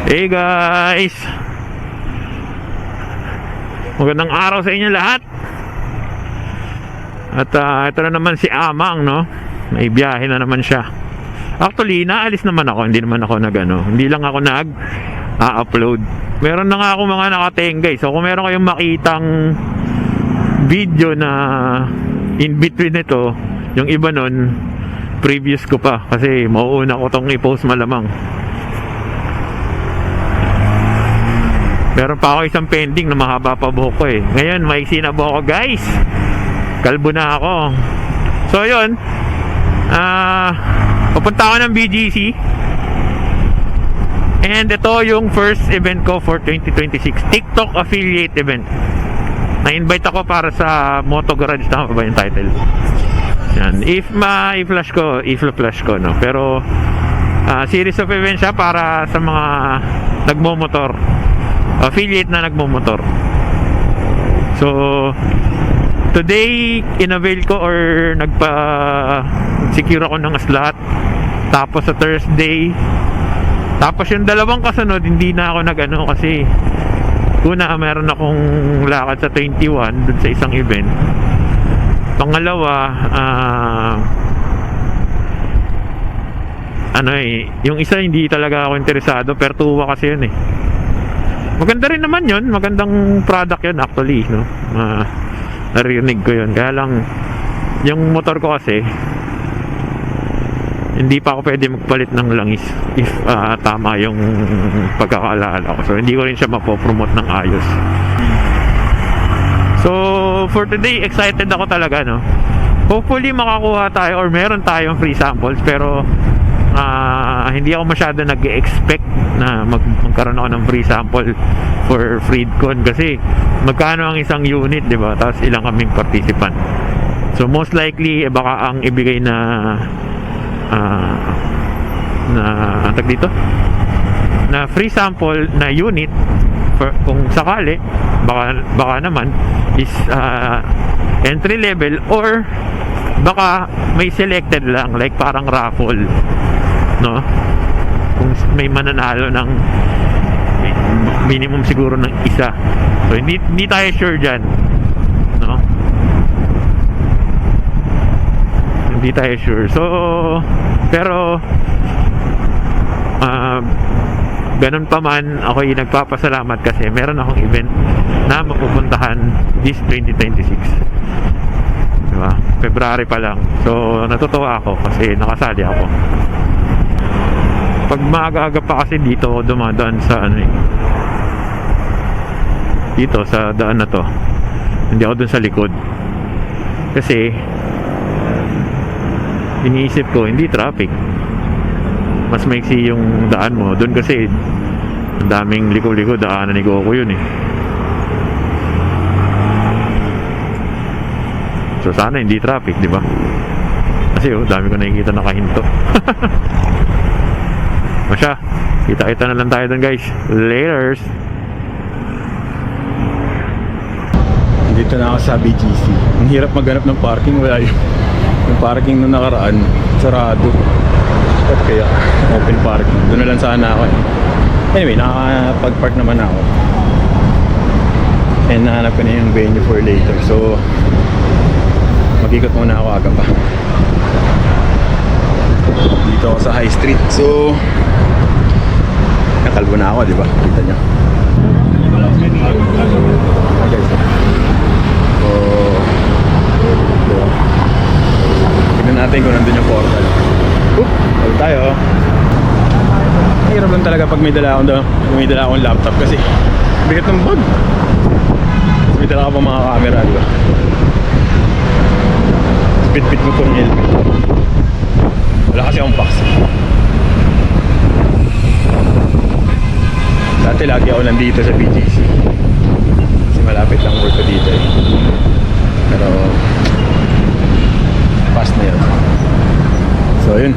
Hey guys, magandang araw sa inyo lahat. At ito na naman si Amang, no? May biyahe na naman siya. Actually, naalis naman ako. Hindi naman ako hindi lang ako upload. Meron na nga ako mga nakatenggay. So kung meron kayong makitang video na in between ito, yung iba nun previous ko pa, kasi mauuna ko tong i-post malamang. Meron pa ako isang pending na mahaba pa buhok ko eh. Ngayon, maiksi na buhok ko, guys. Kalbo na ako. So, yun. Pupunta ako ng BGC. And ito yung first event ko for 2026. TikTok affiliate event. Na-invite ako para sa Moto Garage. Tama ba yung title? Yan. I-flash ko, no? Pero, series of events siya para sa mga nagmomotor. Affiliate na nagmomotor. So today inavail ko or secure ako ng slot. Tapos sa Thursday, tapos yung dalawang kasunod hindi na ako kasi una meron akong lakad sa 21 dun sa isang event. Pangalawa, yung isa hindi talaga ako interesado, pertuwa kasi yun eh. Maganda rin naman yun. Magandang product yun actually, no? Narinig ko yun. Kaya lang yung motor ko kasi hindi pa ako pwede magpalit ng langis if tama yung pagkakaalala ko. So hindi ko rin siya mapopromote ng ayos. So for today, excited ako talaga, no? Hopefully makakuha tayo or meron tayong free samples. Pero hindi ako masyado nag-expect na magkaroon ako ng free sample for FreedCon kasi magkano ang isang unit, di ba? Tapos ilang kaming participant. So most likely baka ang ibigay na tag dito na free sample na unit for, kung sakali baka naman is entry level or baka may selected lang like parang raffle, no? Kung may mananalo ng minimum siguro ng isa. So hindi tayo sure dyan, no? Hindi tayo sure. So pero ganun pa man, ako yung nagpapasalamat kasi meron akong event na mapupuntahan this 2026, diba? February pa lang. So natutuwa ako kasi nakasali ako. Pag maaga-aga pa kasi dito ako dumadaan sa dito sa daan na to. Hindi ako dun sa likod kasi iniisip ko hindi traffic, mas maiksi yung daan mo dun kasi ang daming liko-liko. Daanan ni Goku yun eh. So sana hindi traffic, di ba? Kasi dami ko nakikita nakahinto. Masya, kita-kita na lang tayo dun, guys. Laters. Dito na ako sa BGC. Ang hirap maghanap ng parking. Wala yung parking na nakaraan sarado. At kaya open parking. Doon na lang sana ako eh. Anyway, nakapag-park naman ako. And nahanap ko na yung venue for later. So mag-ikot muna ako aga pa. Dito ako sa High Street. So nakalbo na ako, di ba? Kita nyo. Okay. So diba? Tignan natin kung nandun yung portal. Wala tayo. Hirap lang talaga pag may dala akong laptop kasi bigat ng bag. May dala ka pa mga camera, di ba? Bit-bit mo itong helmet. Wala kasi akong box. Dati lagi ako nandito sa BGC kasi malapit lang work ko dito eh. Pero past na yun. So yun,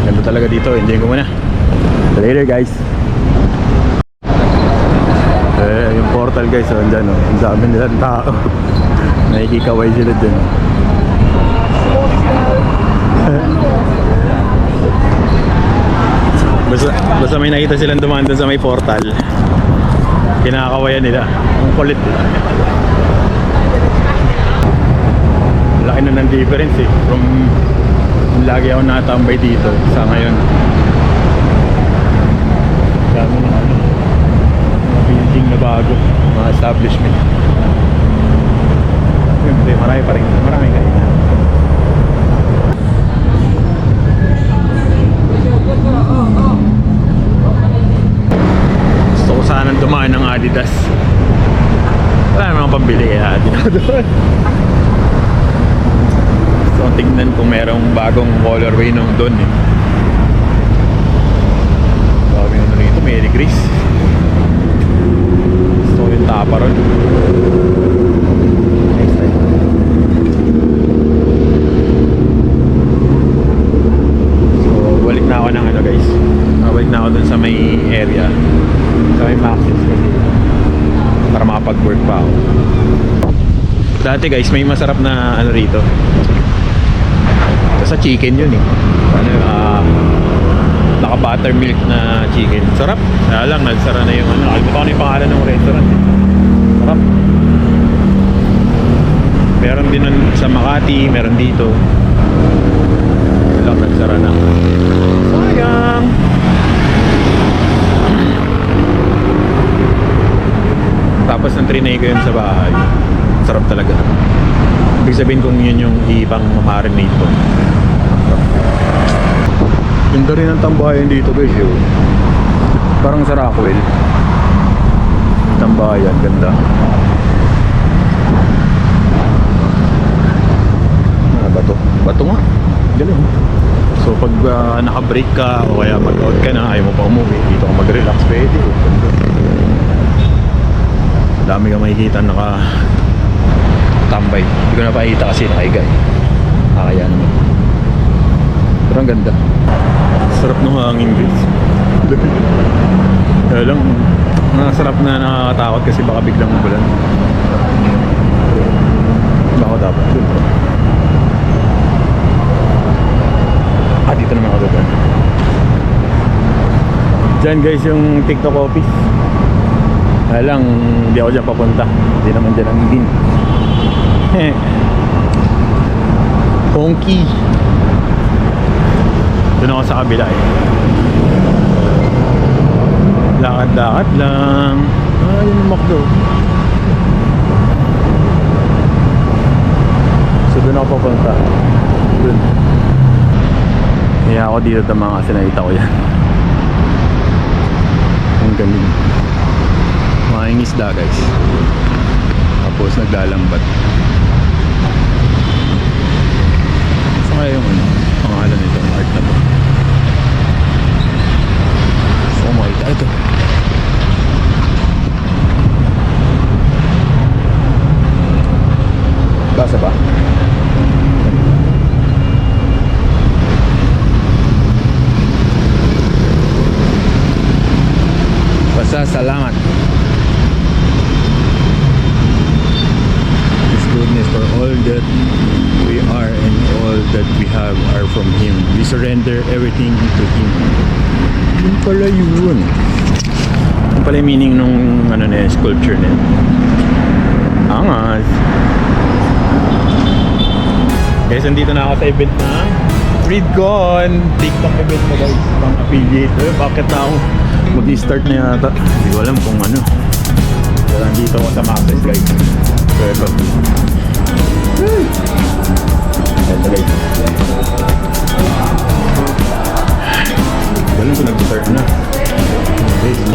ganda talaga dito. Enjoy ko muna. Later guys. Yung portal guys, andyan oh. Ang dami nilang tao. Nakikikaway sila dyan. Basta Basta may nakita silang dumaan doon sa may portal. Kinakawayan nila. Ang kulit. Laki na ng difference eh. From lagi ako natambay dito sa ngayon. Dami na ano. Mga building na bago. Mga establishment. Siyempre, marami pa rin. Marami kayo na. Gusto ko sanang dumaan ng Adidas. Wala namang pambili kaya di na ako doon. So tignan kung merong bagong colorway nung doon eh. Sabi nyo rito, Mary Grace. Gusto ko yung tapa ron. Next time. So balik na ako ng ano guys. Balik na ako dun sa may area. Sa may Maxis kasi para makapag-work pa ako. Dati guys, may masarap na ano rito. Ito sa chicken yun eh. Ano, naka buttermilk na chicken. Sarap. Kaya lang, nagsara na yung ano. Nakalimutan ko na yung pangalan ng restaurant eh. Sarap. Meron din nun sa Makati, meron dito. Kaya lang, nagsara na. Sayang. Tapos nang trinay ko yun sa bahay. Sarap talaga. Ibig sabihin kung yun yung ibang marinate ko. Ganda rin ang tambayan dito guys yun. Parang sa Rockwell. Tambayan, ganda. Bato. Bato nga. Galing. So pag naka-break ka o kaya mag-out ka na, ayaw mo pa umuwi, dito ka mag-relax, pwede. Ganda. Dami ka makikita naka-tambay. Hindi ko na pakita kasi nakaigay. Kaya naman. Pero ang ganda. Sarap ng hangin guys. Kaya lang, nasarap na nakakatakot kasi baka biglang umulan. Baka dapat dun. Dito naman ako doon. Diyan guys yung TikTok office. Kaya lang, hindi ako dyan papunta. Hindi naman dyan ang din. Honky. Doon ako sa kabila eh. Lakad-lakad lang. Yun yung McDo. So doon ako papunta. Doon. Kaya ako dito tamang kasi nakita ko yan. Ang galing. Maing isda guys. Tapos naglalambat. So kaya yung ano, pangalan nito, ang art na to. So makita ito. Basa ba? Basta salamat. His goodness for all that we are and all that we have are from Him. We surrender everything to Him. Yun pala yun. Yun pala yung meaning nung ano na sculpture na yun. Angas. Guys, andito na ako sa event ng ReadCon. TikTok event mo guys. Pang affiliate. Bakit na ako mag-start na yata? Hindi ko alam kung ano. Pero andito ako sa Maxis guys. Pero ito guys. Galing ko nag-start na.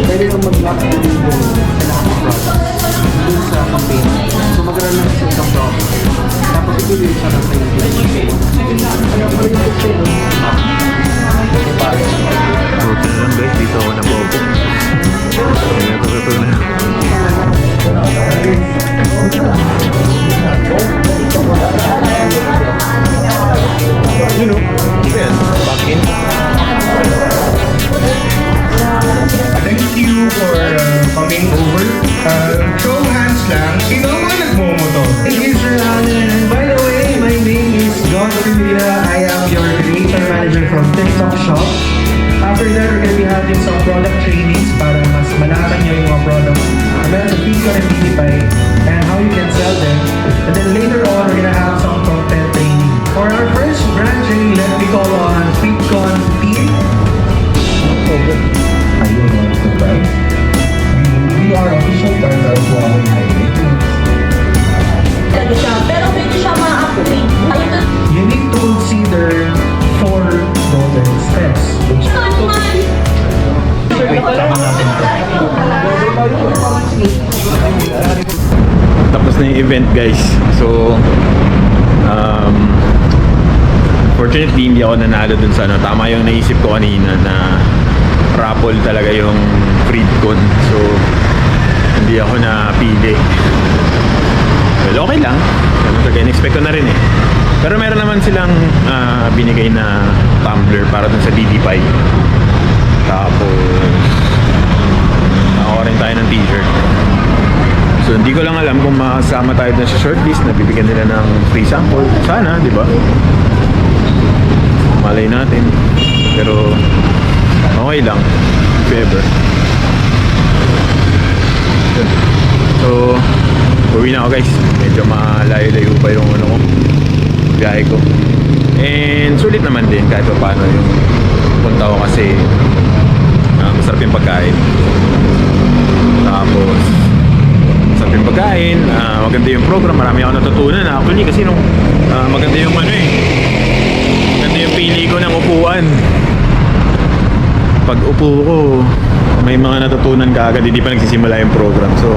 Pwede kang mag-lock na dito dun sa campaign. So magkaroon lang sa isang product. Tapos ituloy siya lang sa yung campaign. Buti na lang guys, dito ako nabobo. Ito na. You know, back in. na yung event, guys. So, fortunately, hindi ako nanalo dun sa ano. Tama yung naisip ko kanina na raffle talaga yung FreedCon. So, hindi ako napili. Well, okay lang. In-expect ko na rin eh. Pero meron naman silang binigay na tumbler para dun sa DD5. Tapos, nakakuha rin tayo ng t-shirt. So, hindi ko lang alam kung makasama tayo dun sa shortlist na bibigyan nila ng free sample. Sana, di ba? Malay natin. Pero, okay lang. If ever. So, uwi na ako, guys. Medyo malayo-layo pa yung ano ko, biyahe ko. And sulit naman din kahit pa paano yung punta ko kasi masarap yung pagkain. Tapos masarap yung pagkain, maganda yung program, marami ako natutunan actually kasi nung maganda yung ano eh, maganda yung pili ko ng upuan. Pag upo ko, may mga natutunan ka agad, hindi pa nagsisimula yung program. So,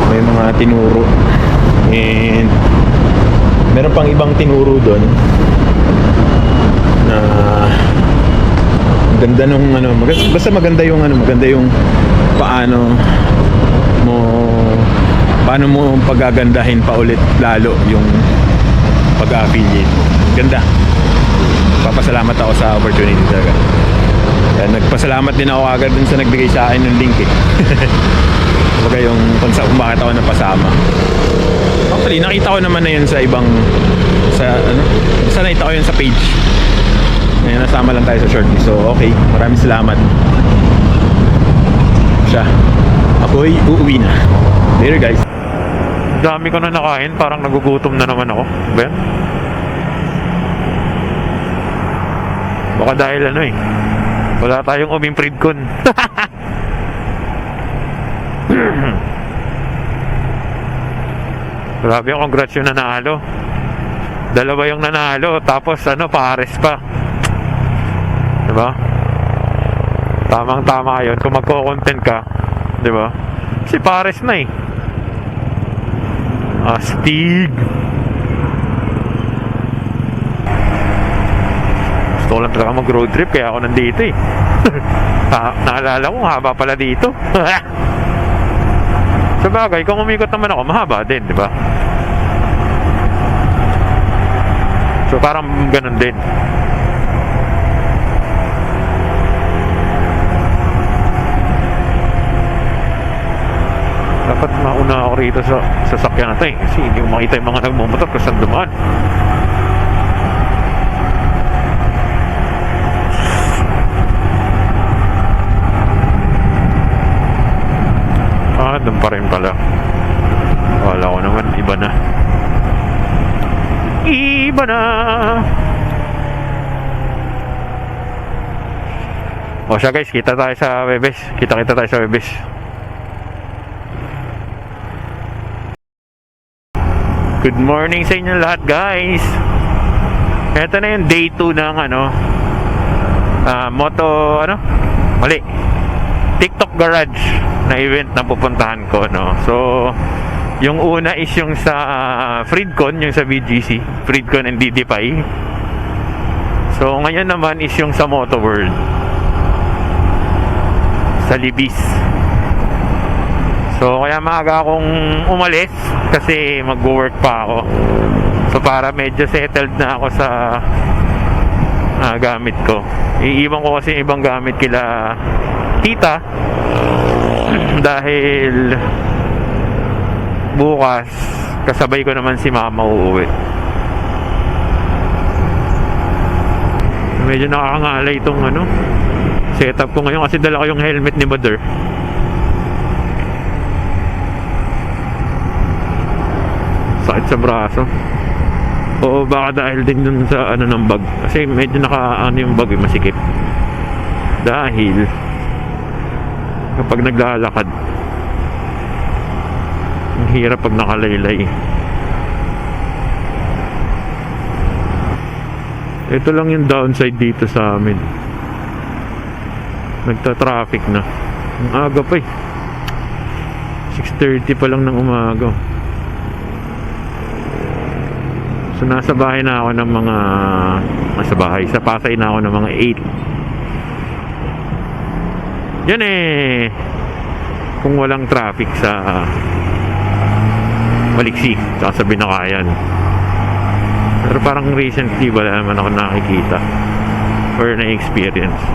may mga tinuro. And meron pang ibang tinuro doon na ganda nung ano, basta maganda yung ano, maganda yung paano mo pagagandahin pa ulit lalo yung pag-affiliate mo. Ganda. Papasalamat ako sa opportunity talaga. Nagpasalamat din ako agad dun sa nagbigay sa akin ng link eh. Kumbaga yung kung bakit ako napasama. Actually, nakita ko naman na yun sa ibang basta nakita ko yun sa page. Ngayon, nasama lang tayo sa shortlist. So, okay. Maraming salamat. Siya. Ako'y uuwi na. Later, guys. Dami ko na nakain, parang nagugutom na naman ako. Ba yan? Baka dahil ano eh, wala tayong uming FreedCon. Grabe, congrats yung nanalo. Dalawa yung nanalo, tapos ano, pares pa. Diba? Tamang tama yun kung magko-content ka. Diba? Si pares na eh. Astig. Gusto ko lang talaga mag-road trip kaya ako nandito eh. Naalala ko, haba pala dito. Sabagay, kung umikot naman ako, mahaba din, di ba? So parang ganun din. Dapat mauna ako rito sa sasakyan natin kasi hindi ko makita yung mga nagmumotor kung saan dumaan. Doon pa rin pala. Wala ko naman, iba na. Iba na. O siya guys, kita tayo sa Webes. Kita tayo sa Webes. Good morning sa inyo lahat guys. Ito na yung day 2 ng TikTok Garage na event na pupuntahan ko, no. So, yung una is yung sa FreedCon, yung sa BGC, FreedCon and DD5. So, ngayon naman is yung sa Moto World sa Libis. So, kaya maaga akong umalis kasi mag-work pa ako. So, para medyo settled na ako sa gamit ko. Iiwan ko kasi ibang gamit kila tita dahil bukas kasabay ko naman si mama uuwi. Medyo nakakangalay itong setup ko ngayon kasi dala ko yung helmet ni mother. Sakit sa braso. Oo, baka dahil din dun sa ng bag kasi medyo yung bag masikip dahil kapag naglalakad ang hirap pag nakalaylay. Ito lang yung downside dito sa amin, nagta-traffic na ang aga pa eh, 6:30 pa lang ng umaga. So nasa bahay na ako ng mga sa Pasay na ako ng mga 8. Yan eh, kung walang traffic sa Maliksi at sa Binakayan. Pero parang recently wala naman ako nakikita or na-experience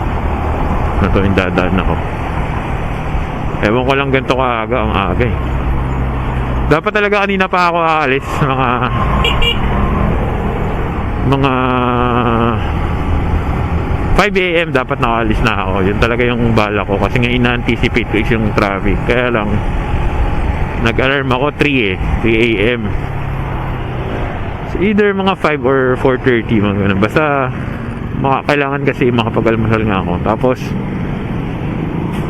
na to yung dadaan ako. Ewan ko lang ganito kaaga, ang aga eh. Dapat talaga kanina pa ako aalis, mga 5 AM dapat nakaalis na ako. Yun talaga yung bala ko kasi nga ina-anticipate ko is yung traffic. Kaya lang nag-alarm ako 3 AM. So either mga 5 or 4:30 mga ganun. Basta kailangan kasi makapag-almusal nga ako. Tapos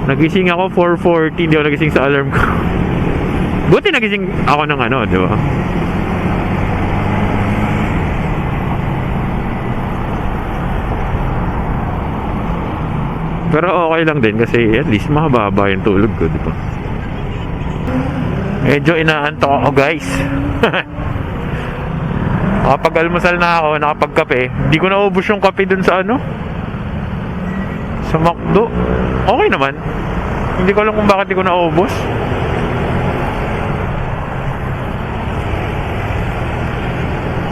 nagising ako 4:40, hindi ako nagising sa alarm ko. Buti nagising ako ng ano, di ba? Pero okay lang din kasi at least mahaba yung tulog ko, di ba? Medyo inaantok ako, guys. Nakapag-almusal na ako, nakapagkape. Hindi ko naubos yung kape dun sa ano, sa McDo. Okay naman. Hindi ko alam kung bakit di ko naubos.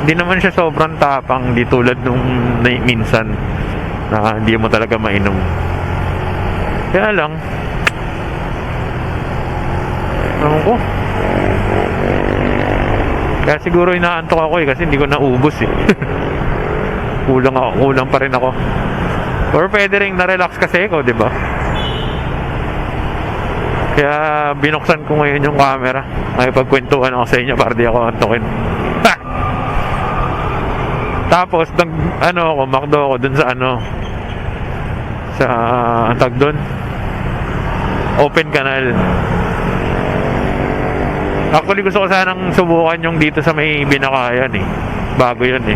Hindi naman siya sobrang tapang, di tulad nung minsan na hindi mo talaga mainom. Kaya lang, ewan ko. Kaya siguro inaantok ako eh, kasi hindi ko naubos eh. Kulang pa rin ako. Or pwede rin na-relax kasi ako, di ba? Kaya binuksan ko ngayon yung camera. Nakipagkwentuhan ako sa inyo para di ako antokin. Tapos McDo ako dun sa ang tag dun, open canal. Actually gusto ko sanang subukan yung dito sa may Binakayan eh. Bago yun eh.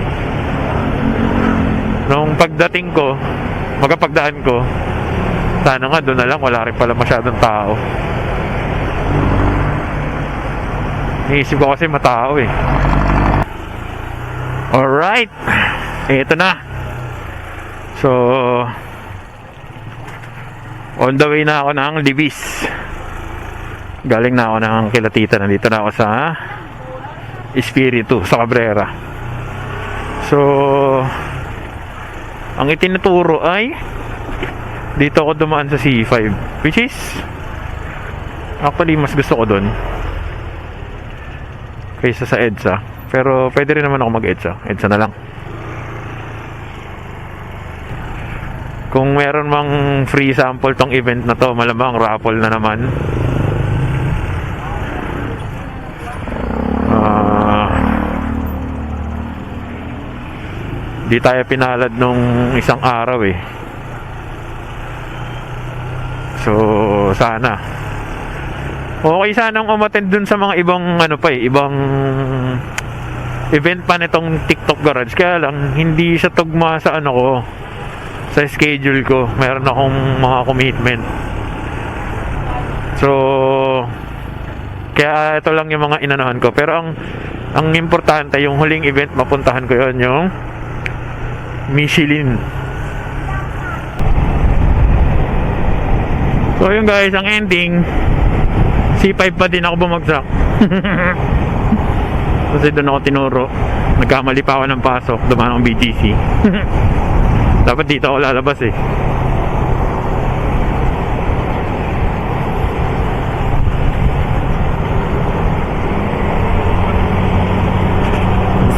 Nung pagdating ko, magapagdaan ko, sana nga doon na lang, wala rin pala masyadong tao. Naisip ko kasi matao eh. Alright, ito na. So on the way na ako ng Libis. Galing na ako ng Kilatita. Nandito na ako sa Espiritu, sa Cabrera. So ang itinuturo ay dito ako dumaan sa C5, which is actually mas gusto ko doon kaysa sa EDSA. Pero pwede rin naman ako mag-EDSA. EDSA na lang. Kung meron mang free sample tong event na to, malamang raffle na naman. Di tayo pinalad nung isang araw eh. So sana okay sanang umattend dun sa mga ibang ibang event pa nitong TikTok Garage. Kaya lang hindi siya tugma sa sa schedule ko. Meron akong mga commitment. So kaya ito lang yung mga inanahan ko. Pero ang importante, yung huling event mapuntahan ko yon, yung Michelin. So yun guys, ang ending C5 pa din ako bumagsak. Kasi doon ako tinuro. Nagkamali pa ako ng pasok. Dumaan akong BGC. Dapat dito ako lalabas eh.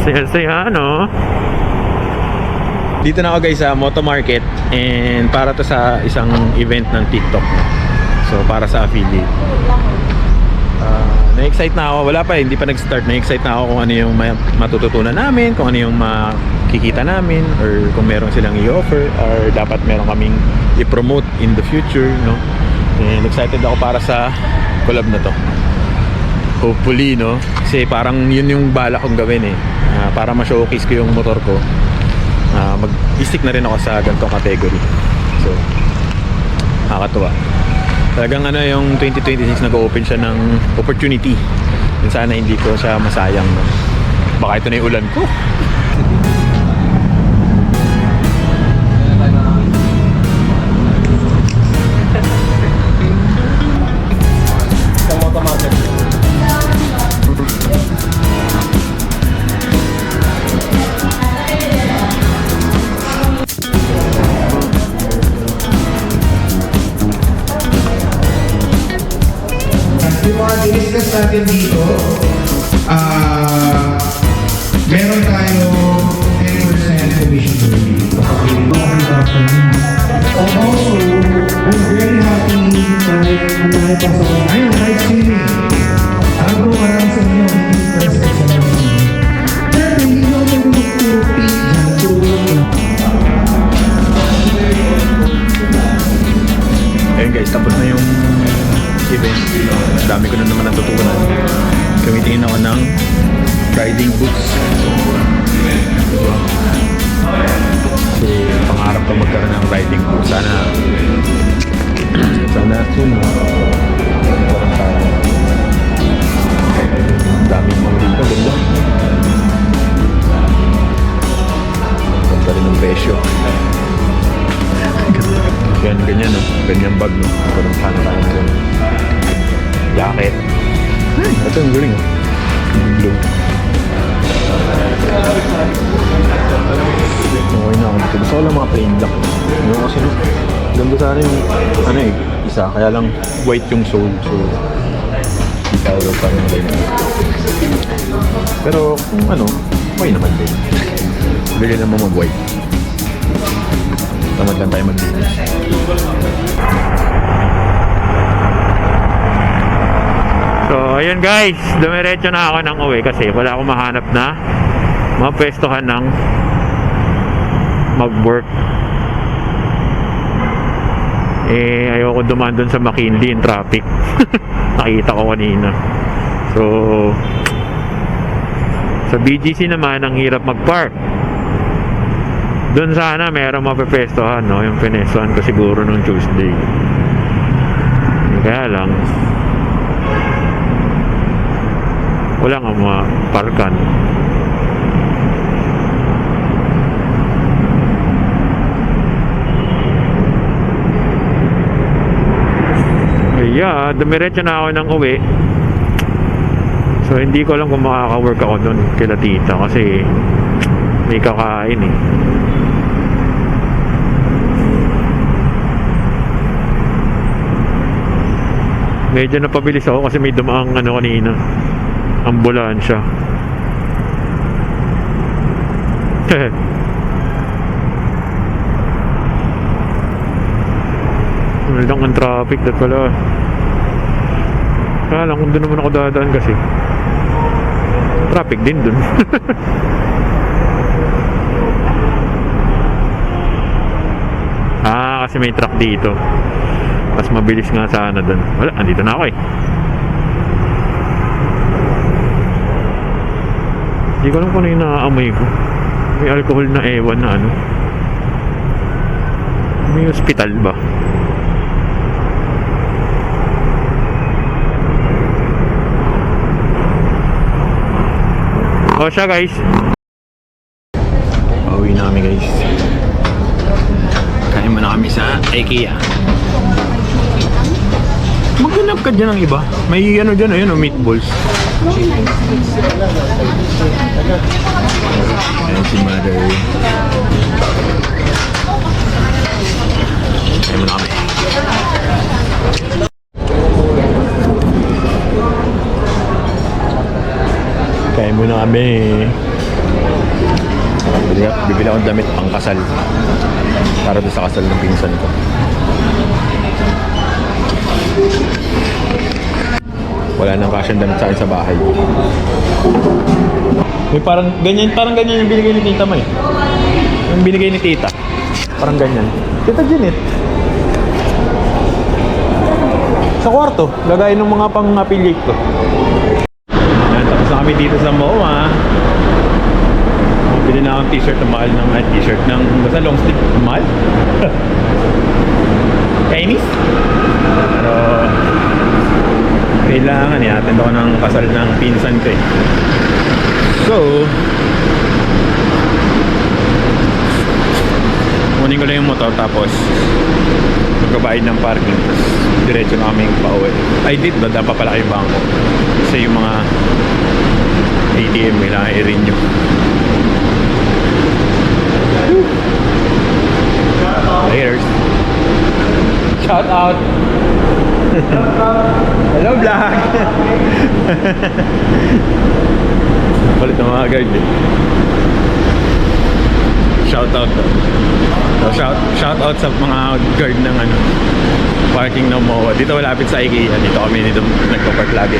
Saya-saya Dito na ako guys sa Moto Market, and para to sa isang event ng TikTok. So para sa affiliate. Na-excite na ako. Wala pa, hindi pa nag-start. Na-excite na ako kung ano yung matututunan namin, kung ano yung makikita namin, or kung meron silang i-offer, or dapat meron kaming i-promote in the future, no? And excited ako para sa collab na to. Hopefully, no? Kasi parang yun yung bala kong gawin eh. Para ma-showcase ko yung motor ko. Mag-stick na rin ako sa ganitong category. So nakakatuwa. Talagang yung 2026 nag-open siya ng opportunity. Yun, sana hindi ko siya masayang, no? Baka ito na yung ulan ko. Yung mga diniscuss natin dito, meron tayo 10% commission review. And also, I'm very happy kahit ang nakipasok ko. Ayun, kahit swimming. Ako marami sa inyo, hindi present sa mga swimming. Pero hindi mo mag-tupi dyan, tulog lang. Ayun guys, tapos na yung event. Dami ko na naman natutunan. Gamitin ako ng riding boots. Kasi pangarap ko magkaroon ng riding boots. Sana soon. Magkaroon tayo. Daming mga dito. Ganda. Ganda rin ng presyo. Ganyan, no? Ganyan bag, no? Magkaroon sana tayo ng jacket. Ito yung galing, oh. Blue. Okay na ako dito. Gusto ko lang mga plain black. Ano kasi, no? Ganda sana yung, isa. Kaya lang white yung sole. So, hindi tayo pa rin ganyan. Pero, kung okay naman din. Bili naman mag-white. Tamad lang tayo mag-linis. So, ayun guys, dumiretso na ako ng uwi kasi wala akong mahanap na mapwestohan ng mag-work. Ayoko dumaan dun sa McKinley in traffic. Nakita ko kanina. So, sa BGC naman, ang hirap mag-park. Dun sana merong mapwestohan, no? Yung pinestuhan ko siguro nung Tuesday. Kaya lang, wala nga maparkan. Kaya dumiretso na ako ng uwi. So hindi ko alam kung makaka-work ako doon kila tita kasi may kakain eh. Medyo napabilis ako kasi may dumaang kanina, ambulansya. Ano lang ang traffic dat pala. Kaya lang kung doon naman ako dadaan kasi traffic din doon. Kasi may truck dito. Mas mabilis nga sana doon. Wala, andito na ako eh. Hindi ko alam kung ano yung naaamoy ko. May alcohol na ewan na ano. May hospital ba? O siya guys. Pauwi na kami guys. Kain muna kami sa IKEA. Maghanap ka dyan ng iba. May ano dyan, ayun, meatballs. Ayan si mother. Kain muna kami. Kain muna kami. Bibili akong damit pang kasal. Para doon sa kasal ng pinsan ko. Wala nang kasyang damit sa akin sa bahay. May parang ganyan yung binigay ni tita mo eh. Yung binigay ni tita. Parang ganyan. Tita Janet. Sa kwarto, lagayin ng mga pang-affiliate ko. Yan, tapos na kami dito sa MOA. Bili na akong t-shirt na mahal ng t-shirt ng basta long sleeve. Mahal? Chinese? Pero kailangan attend ako ng kasal ng pinsan ko eh. So ko lang yung motor tapos magbabayad ng parking. Tapos diretso na kaming pauwi. I did ba? Dapat pala yung bangko. Kasi yung mga ATM kailangan i-renew. Laters. Shout out. Hello vlog. Palit ng mga guard eh. Shout out. So, shout out sa mga guard ng ano, parking ng MOA. Dito malapit sa IKEA. Dito kami nagpa-park lagi.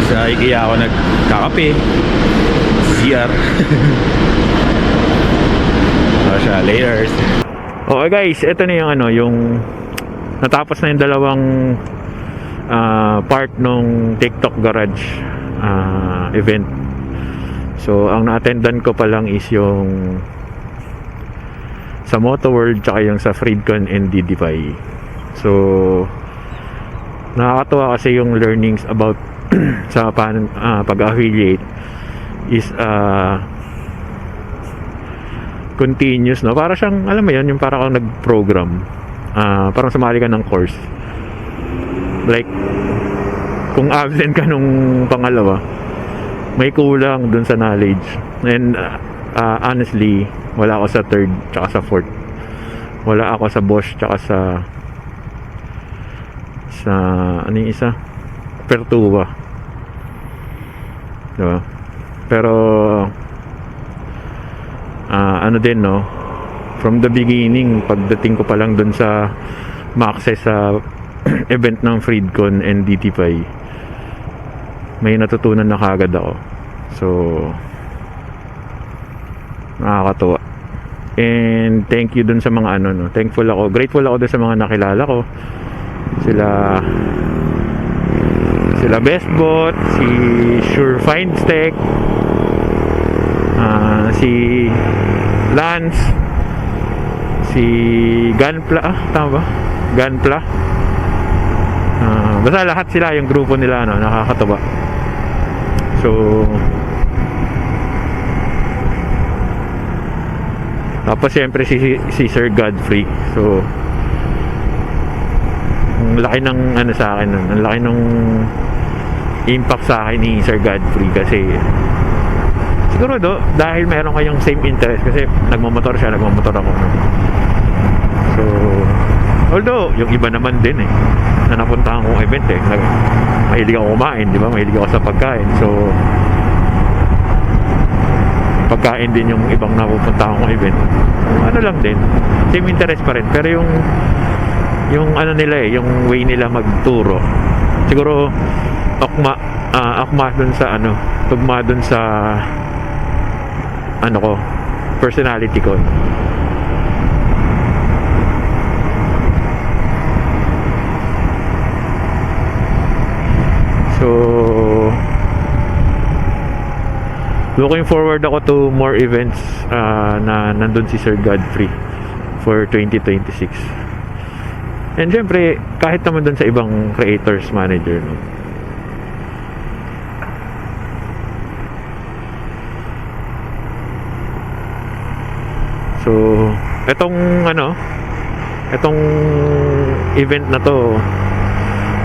Sa IKEA ako nagkakape. CR. So siya, laters. Okay guys, ito na yung ano, yung natapos na yung dalawang part nung TikTok Garage event. So ang na-attendan ko pa lang is yung sa Moto World tsaka yung sa Freedcon and DDFI. So nakakatuwa kasi yung learnings about sa pag-affiliate is continuous, no? Para siyang, alam mo yan, yung para kang nag-program. Parang sumali ka ng course. Like, kung absent ka nung pangalawa, may kulang dun sa knowledge. And honestly, wala ako sa third tsaka sa fourth. Wala ako sa Bosch tsaka sa ano yung isa? Pertua. Diba? Pero ano din, no, from the beginning, pagdating ko pa lang dun sa ma-access sa event ng Freedcon and DTFI, may natutunan na kagad ako. So nakakatuwa. And thank you dun sa mga ano, no, thankful ako, grateful ako dun sa mga nakilala ko. Sila Bestbot, si Sure Finds Tech, si Lance, si Gunpla, tama ba? Gunpla. Basta lahat sila, yung grupo nila, ano, nakakatuwa. So tapos siyempre si Sir Godfrey. So ang laki ng ano sa akin nun, ang laki ng impact sa akin ni Sir Godfrey kasi siguro dahil meron kayong same interest kasi nagmamotor siya, nagmamotor ako. So although yung iba naman din na napuntahan kong event mahilig ako kumain, di ba? Mahilig ako sa pagkain. So pagkain din yung ibang napupuntahan kong event. Ano lang din, same interest pa rin, pero yung ano nila yung way nila magturo siguro akma dun sa ano, tugma dun sa ano ko, personality ko. So looking forward ako to more events na nandun si Sir Godfrey for 2026. And syempre, kahit naman dun sa ibang creators manager, no? So, etong event na to,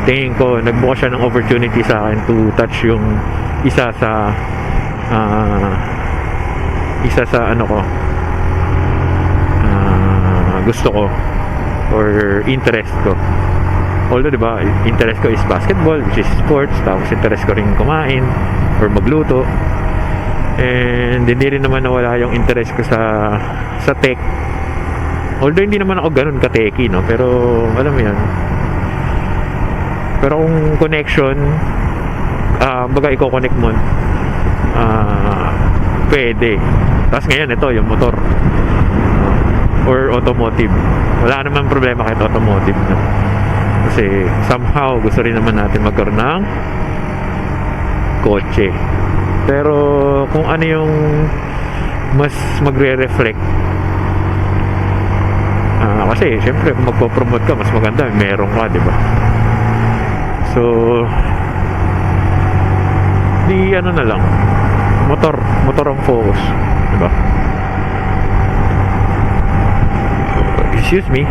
tingin ko, nagbuka siya ng opportunity sa akin to touch yung isa sa ano ko, gusto ko or interest ko. Although, diba, interest ko is basketball, which is sports. Tapos interest ko rin kumain or magluto. And hindi rin naman nawala yung interest ko sa tech. Although hindi naman ako ganun ka-techy, no? Pero alam mo yan. Pero kung connection, baga i-connect mo, pwede. Tapos ngayon ito yung motor or automotive, wala naman problema kahit automotive, no? Kasi somehow gusto rin naman natin magkaroon ng kotse. Pero kung ano yung mas magre-reflect, kasi syempre kung magpo-promote ka, mas maganda meron ka, di ba? So di ano na lang, motor ang focus, di ba? Excuse me.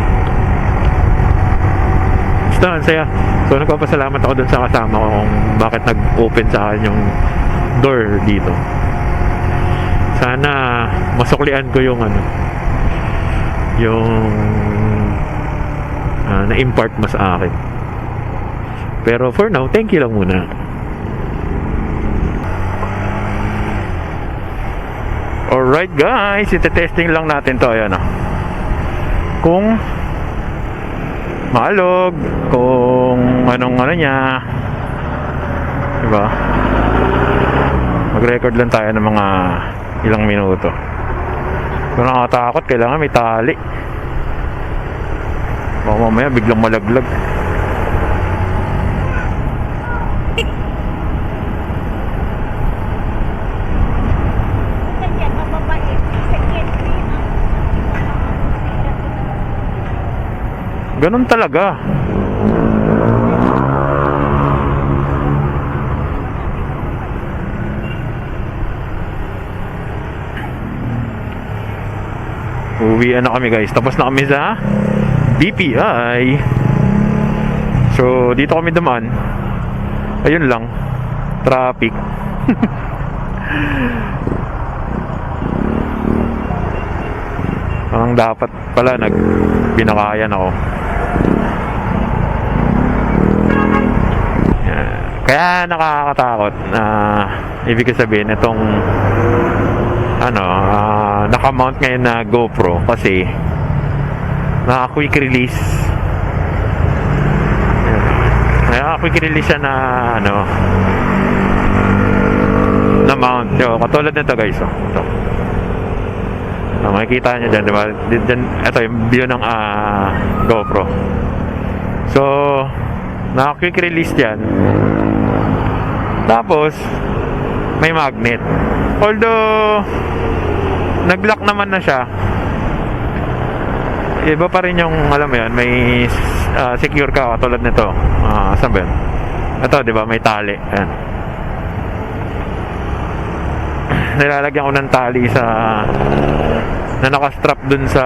Basta, ang saya. So, nagpapasalamat ako dun sa kasama ko kung bakit nag-open sa akin yung door dito. Sana masuklian ko yung na-impart mo sa akin. Pero for now, thank you lang muna. Alright guys, ite-testing lang natin to. Ayan kung maalog, kung anong niya, diba? Mag-record lang tayo ng mga ilang minuto. Kung nakakatakot, kailangan may tali. Baka mamaya biglang malaglag. Ganun talaga. Uwian na kami guys. Tapos na kami sa BPI. So, dito kami dumaan. Ayun lang. Traffic. Ang dapat pala binakayan ako. Kaya nakakatakot na ibig sabihin itong naka-mount ngayon na GoPro kasi naka-quick release. Naka-quick release siya na na mount. Yo, katulad nito guys. Ito. Makikita nyo dyan, diba? Ito yung view ng GoPro. So, naka-quick release yan. Tapos, may magnet. Although, nag-lock naman na siya. Iba pa rin yung, alam mo yan, may secure ka katulad nito. Saan ba yun? Ito, diba? May tali. Ayan. Nilalagyan ko ng tali na nakastrap dun sa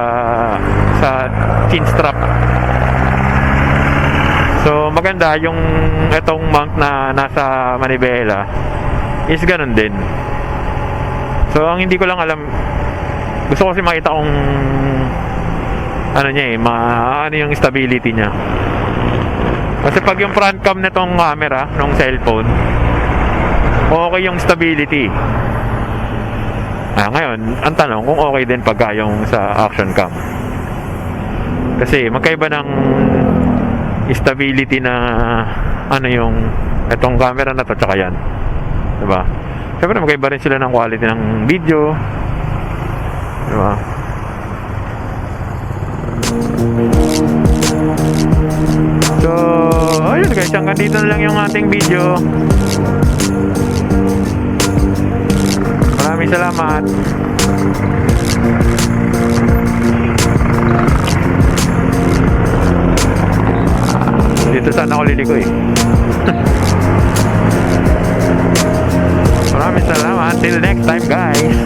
chin strap. So maganda yung itong mount na nasa manibela is ganun din. So ang hindi ko lang alam, gusto ko kasi makita kung ano yung stability niya. Kasi pag yung front cam nitong camera ng cellphone, okay yung stability. Ngayon, ang tanong kung okay din pagka yung sa action cam. Kasi magkaiba ng stability na yung itong camera na to tsaka yan. Diba? Siyempre magkaiba rin sila ng quality ng video. Diba? So, ayun guys, hanggang dito na lang yung ating video. Maraming salamat. Dito sana ako liliko eh. Maraming salamat. Till next time guys.